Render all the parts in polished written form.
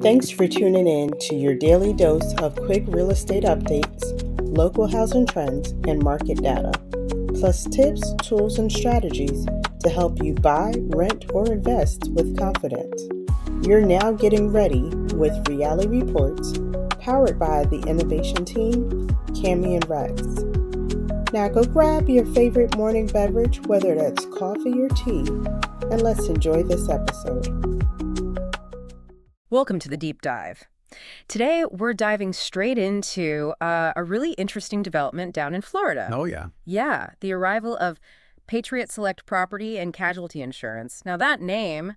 Thanks for tuning in to your daily dose of quick real estate updates, local housing trends, and market data, plus tips, tools, and strategies to help you buy, rent, or invest with confidence. You're now getting ready with RealiCare Reports, powered by the innovation team, Cami and Rex. Now go grab your favorite morning beverage, whether that's coffee or tea, and let's enjoy this episode. Welcome to the Deep Dive. Today, we're diving straight into a really interesting development down in Florida. Oh, yeah. Yeah, the arrival of Patriot Select property and casualty insurance. Now, that name,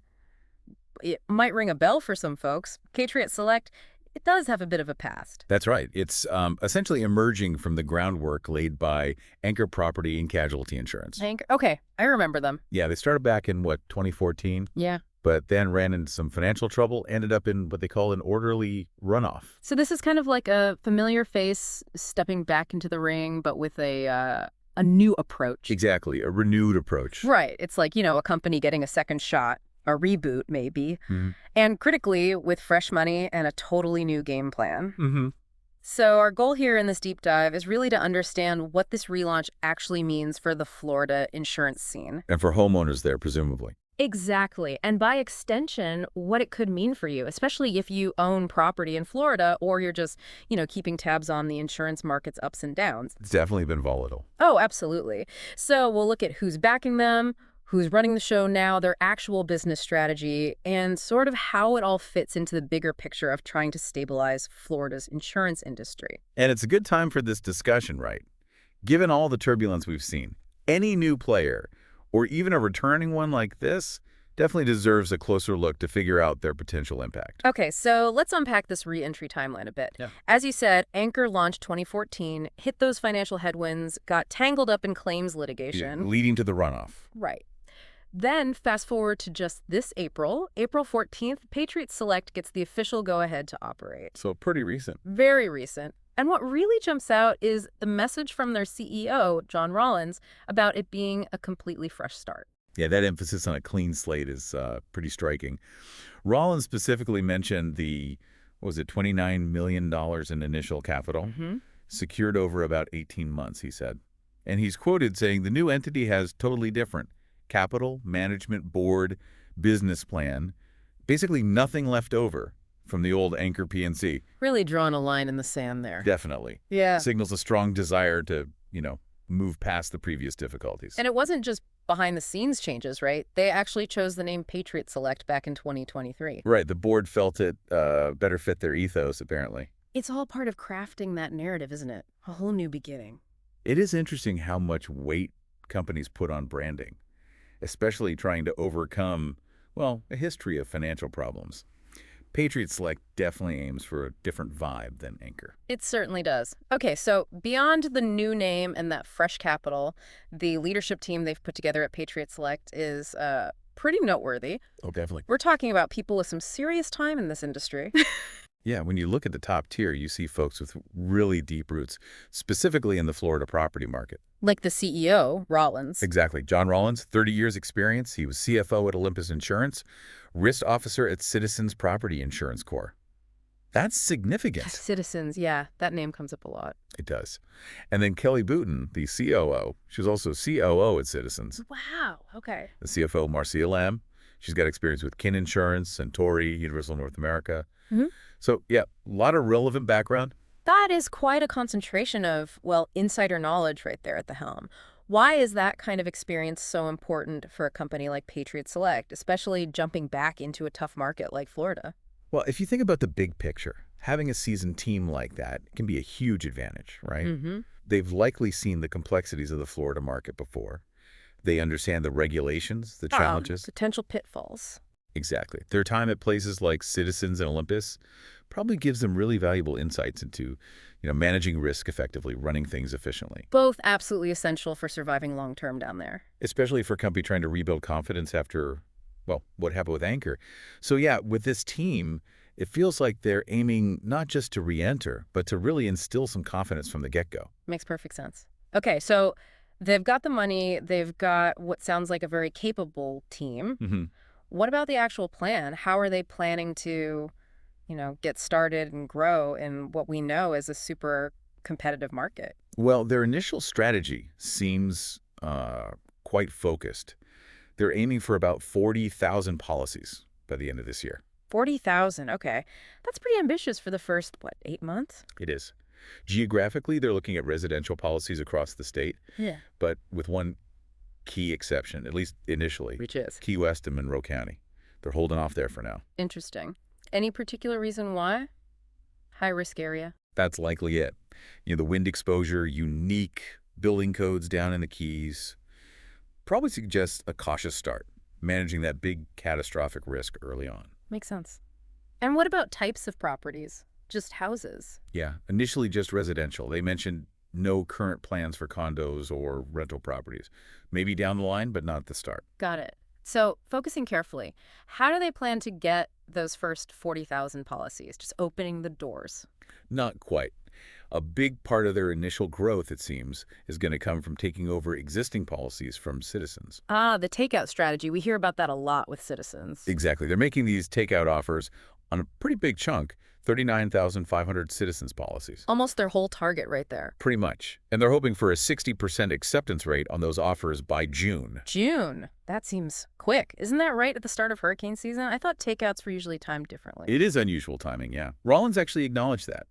it might ring a bell for some folks. Patriot Select, it does have a bit of a past. That's right. It's essentially emerging from the groundwork laid by Anchor Property and Casualty Insurance. Anchor? Okay, I remember them. Yeah, they started back in, 2014? Yeah. But then ran into some financial trouble, ended up in what they call an orderly runoff. So this is kind of like a familiar face stepping back into the ring, but with a new approach. Exactly, a renewed approach. Right. It's like, a company getting a second shot, a reboot maybe, and critically with fresh money and a totally new game plan. So our goal here in this deep dive is really to understand what this relaunch actually means for the Florida insurance scene. And for homeowners there, presumably. Exactly. And by extension, what it could mean for you, especially if you own property in Florida or you're just, keeping tabs on the insurance market's ups and downs. It's definitely been volatile. Oh, absolutely. So we'll look at who's backing them, who's running the show now, their actual business strategy, and sort of how it all fits into the bigger picture of trying to stabilize Florida's insurance industry. And it's a good time for this discussion, right? Given all the turbulence we've seen, any new player, or even a returning one like this, definitely deserves a closer look to figure out their potential impact. Okay, so let's unpack this re-entry timeline a bit. Yeah. As you said, Anchor launched 2014, hit those financial headwinds, got tangled up in claims litigation. Yeah, leading to the runoff. Right. Then fast forward to just this April 14th, Patriot Select gets the official go-ahead to operate. So pretty recent. Very recent. And what really jumps out is the message from their CEO, John Rollins, about it being a completely fresh start. Yeah, that emphasis on a clean slate is pretty striking. Rollins specifically mentioned the, $29 million in initial capital, secured over about 18 months, he said. And he's quoted saying the new entity has totally different capital, management, board, business plan, basically nothing left over from the old Anchor PNC. Really drawing a line in the sand there. Definitely. Yeah. Signals a strong desire to, move past the previous difficulties. And it wasn't just behind-the-scenes changes, right? They actually chose the name Patriot Select back in 2023. Right. The board felt it better fit their ethos, apparently. It's all part of crafting that narrative, isn't it? A whole new beginning. It is interesting how much weight companies put on branding, especially trying to overcome, a history of financial problems. Patriot Select definitely aims for a different vibe than Anchor. It certainly does. Okay, so beyond the new name and that fresh capital, the leadership team they've put together at Patriot Select is pretty noteworthy. Oh, definitely. We're talking about people with some serious time in this industry. Yeah, when you look at the top tier, you see folks with really deep roots, specifically in the Florida property market. Like the CEO, Rollins. Exactly. John Rollins, 30 years experience. He was CFO at Olympus Insurance, risk officer at Citizens Property Insurance Corps. That's significant. Citizens, yeah, that name comes up a lot. It does. And then Kelly Booten, the COO. She was also COO at Citizens. Wow, okay. The CFO, Marcia Lamb. She's got experience with Kin Insurance, Centauri, Universal North America. So, yeah, a lot of relevant background. That is quite a concentration of, insider knowledge right there at the helm. Why is that kind of experience so important for a company like Patriot Select, especially jumping back into a tough market like Florida? Well, if you think about the big picture, having a seasoned team like that can be a huge advantage, right? They've likely seen the complexities of the Florida market before. They understand the regulations, the challenges. Potential pitfalls. Exactly. Their time at places like Citizens and Olympus probably gives them really valuable insights into, managing risk effectively, running things efficiently. Both absolutely essential for surviving long-term down there. Especially for a company trying to rebuild confidence after, what happened with Anchor. So yeah, with this team, it feels like they're aiming not just to re-enter, but to really instill some confidence from the get-go. Makes perfect sense. Okay, so they've got the money, they've got what sounds like a very capable team. What about the actual plan? How are they planning to get started and grow in what we know is a super competitive market? Well, their initial strategy seems quite focused. They're aiming for about 40,000 policies by the end of this year. 40,000, okay. That's pretty ambitious for the first, 8 months? It is. Geographically, they're looking at residential policies across the state, Yeah. but with one key exception, at least initially. Which is? Key West and Monroe County. They're holding off there for now. Interesting. Any particular reason why? High-risk area? That's likely it. The wind exposure, unique building codes down in the Keys, probably suggests a cautious start, managing that big catastrophic risk early on. Makes sense. And what about types of properties? Just houses? Yeah, initially just residential. They mentioned no current plans for condos or rental properties. Maybe down the line, but not at the start. Got it. So, focusing carefully, how do they plan to get those first 40,000 policies? Just opening the doors? Not quite. A big part of their initial growth, it seems, is going to come from taking over existing policies from citizens. Ah, the takeout strategy. We hear about that a lot with citizens. Exactly. They're making these takeout offers on a pretty big chunk, 39,500 citizens policies. Almost their whole target right there. Pretty much. And they're hoping for a 60% acceptance rate on those offers by June. June? That seems quick. Isn't that right at the start of hurricane season? I thought takeouts were usually timed differently. It is unusual timing, yeah. Rollins actually acknowledged that.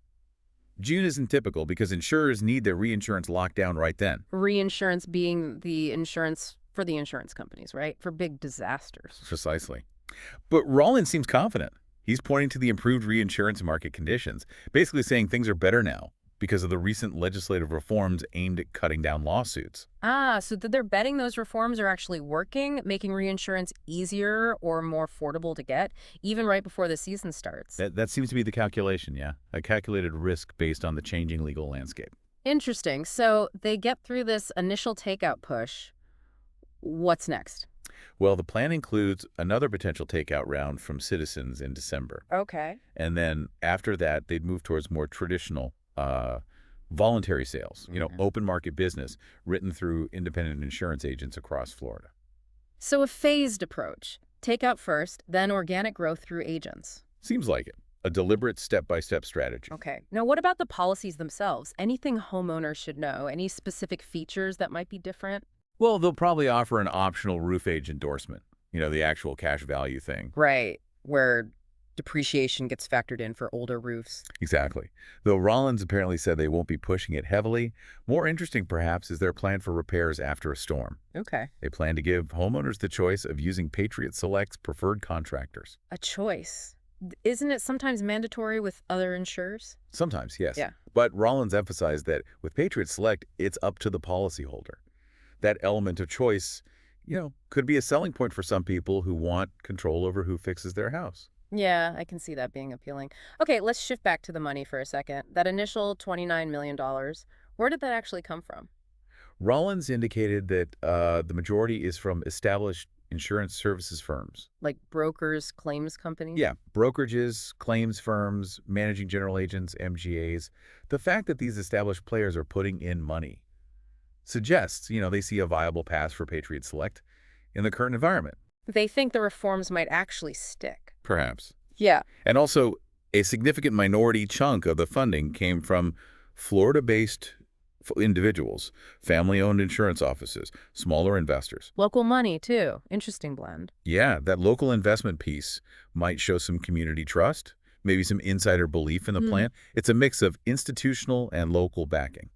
June isn't typical because insurers need their reinsurance locked down right then. Reinsurance being the insurance for the insurance companies, right? For big disasters. Precisely. But Rollins seems confident. He's pointing to the improved reinsurance market conditions, basically saying things are better now because of the recent legislative reforms aimed at cutting down lawsuits. Ah, so that they're betting those reforms are actually working, making reinsurance easier or more affordable to get, even right before the season starts. That seems to be the calculation, yeah. A calculated risk based on the changing legal landscape. Interesting. So they get through this initial takeout push. What's next? Well, the plan includes another potential takeout round from citizens in December. Okay. And then after that, they'd move towards more traditional voluntary sales, open market business written through independent insurance agents across Florida. So a phased approach. Takeout first, then organic growth through agents. Seems like it. A deliberate step-by-step strategy. Okay. Now, what about the policies themselves? Anything homeowners should know? Any specific features that might be different? Well, they'll probably offer an optional roof age endorsement, the actual cash value thing. Right, where depreciation gets factored in for older roofs. Exactly. Though Rollins apparently said they won't be pushing it heavily, more interesting perhaps is their plan for repairs after a storm. Okay. They plan to give homeowners the choice of using Patriot Select's preferred contractors. A choice. Isn't it sometimes mandatory with other insurers? Sometimes, yes. Yeah. But Rollins emphasized that with Patriot Select, it's up to the policyholder. That element of choice, could be a selling point for some people who want control over who fixes their house. Yeah, I can see that being appealing. Okay, let's shift back to the money for a second. That initial $29 million, where did that actually come from? Rollins indicated that the majority is from established insurance services firms. Like brokers, claims companies? Yeah, brokerages, claims firms, managing general agents, MGAs. The fact that these established players are putting in money suggests, they see a viable path for Patriot Select in the current environment. They think the reforms might actually stick. Perhaps. Yeah. And also, a significant minority chunk of the funding came from Florida-based individuals, family-owned insurance offices, smaller investors. Local money, too. Interesting blend. Yeah, that local investment piece might show some community trust, maybe some insider belief in the plan. It's a mix of institutional and local backing.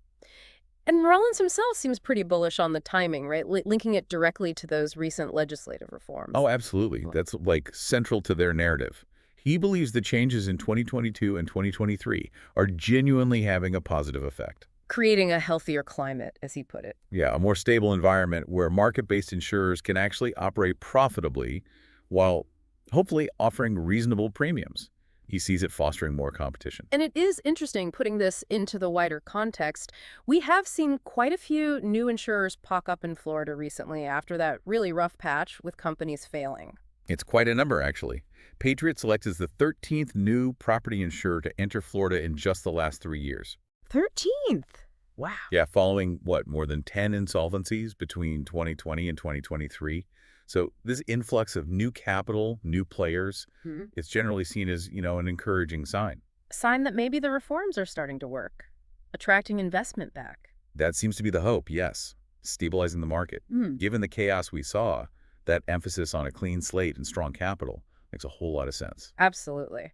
And Rollins himself seems pretty bullish on the timing, right? Linking it directly to those recent legislative reforms. Oh, absolutely. That's central to their narrative. He believes the changes in 2022 and 2023 are genuinely having a positive effect. Creating a healthier climate, as he put it. Yeah, a more stable environment where market-based insurers can actually operate profitably while hopefully offering reasonable premiums. He sees it fostering more competition. And it is interesting putting this into the wider context. We have seen quite a few new insurers pop up in Florida recently after that really rough patch with companies failing. It's quite a number, actually. Patriot Select is the 13th new property insurer to enter Florida in just the last 3 years. 13th? Wow. Yeah, following, more than 10 insolvencies between 2020 and 2023. So this influx of new capital, new players, it's generally seen as, an encouraging sign. Sign that maybe the reforms are starting to work, attracting investment back. That seems to be the hope, yes. Stabilizing the market. Given the chaos we saw, that emphasis on a clean slate and strong capital makes a whole lot of sense. Absolutely.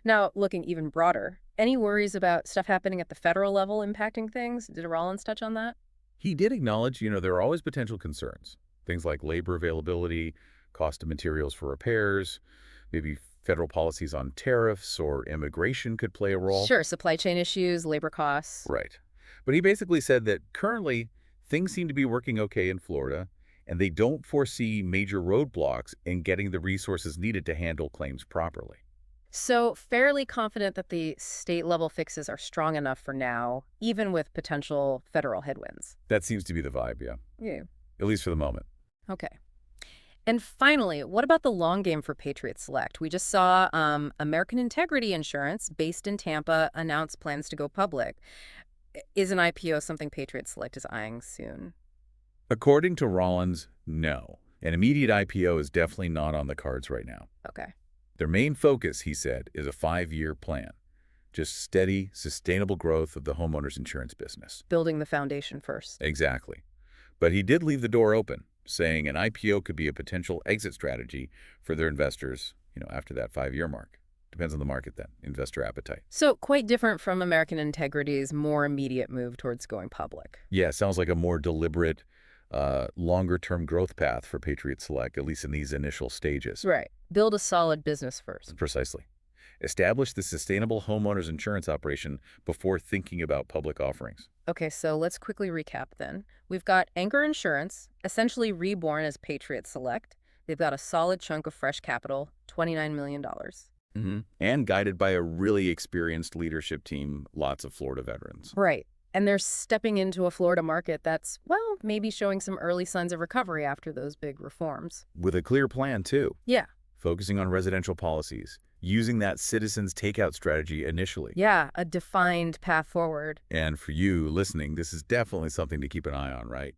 Now, looking even broader, any worries about stuff happening at the federal level impacting things? Did Rollins touch on that? He did acknowledge, there are always potential concerns. Things like labor availability, cost of materials for repairs, maybe federal policies on tariffs or immigration could play a role. Sure, supply chain issues, labor costs. Right. But he basically said that currently things seem to be working okay in Florida, and they don't foresee major roadblocks in getting the resources needed to handle claims properly. So fairly confident that the state-level fixes are strong enough for now, even with potential federal headwinds. That seems to be the vibe, yeah. Yeah. At least for the moment. Okay. And finally, what about the long game for Patriot Select? We just saw American Integrity Insurance, based in Tampa, announce plans to go public. Is an IPO something Patriot Select is eyeing soon? According to Rollins, no. An immediate IPO is definitely not on the cards right now. Okay. Their main focus, he said, is a 5-year plan. Just steady, sustainable growth of the homeowners insurance business. Building the foundation first. Exactly. But he did leave the door open, saying an IPO could be a potential exit strategy for their investors, after that 5-year mark. Depends on the market then, investor appetite. So quite different from American Integrity's more immediate move towards going public. Yeah, sounds like a more deliberate, longer-term growth path for Patriot Select, at least in these initial stages. Right. Build a solid business first. Precisely. Establish the sustainable homeowners insurance operation before thinking about public offerings. Okay, so let's quickly recap then. We've got Anchor Insurance, essentially reborn as Patriot Select. They've got a solid chunk of fresh capital, $29 million. And guided by a really experienced leadership team, lots of Florida veterans. Right. And they're stepping into a Florida market that's, well, maybe showing some early signs of recovery after those big reforms. With a clear plan, too. Yeah. Focusing on residential policies, using that citizens takeout strategy initially. Yeah, a defined path forward. And for you listening, this is definitely something to keep an eye on, right?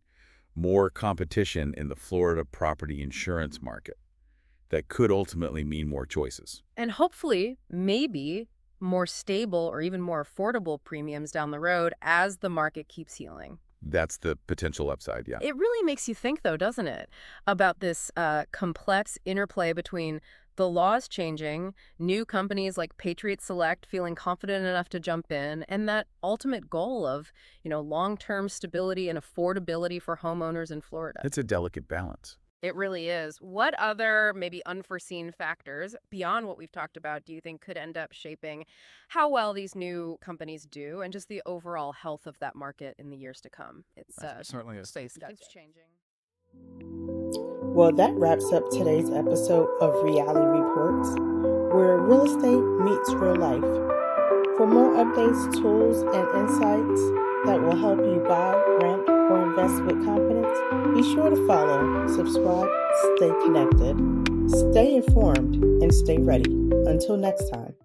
More competition in the Florida property insurance market. That could ultimately mean more choices. And hopefully, maybe more stable or even more affordable premiums down the road as the market keeps healing. That's the potential upside, yeah. It really makes you think, though, doesn't it, about this complex interplay between the laws changing, new companies like Patriot Select feeling confident enough to jump in, and that ultimate goal of, long-term stability and affordability for homeowners in Florida. It's a delicate balance. It really is. What other maybe unforeseen factors beyond what we've talked about do you think could end up shaping how well these new companies do and just the overall health of that market in the years to come? It's certainly a keeps changing. Well, that wraps up today's episode of Reality Reports, where real estate meets real life. For more updates, tools, and insights that will help you buy, rent, or invest with confidence, be sure to follow, subscribe, stay connected, stay informed, and stay ready. Until next time.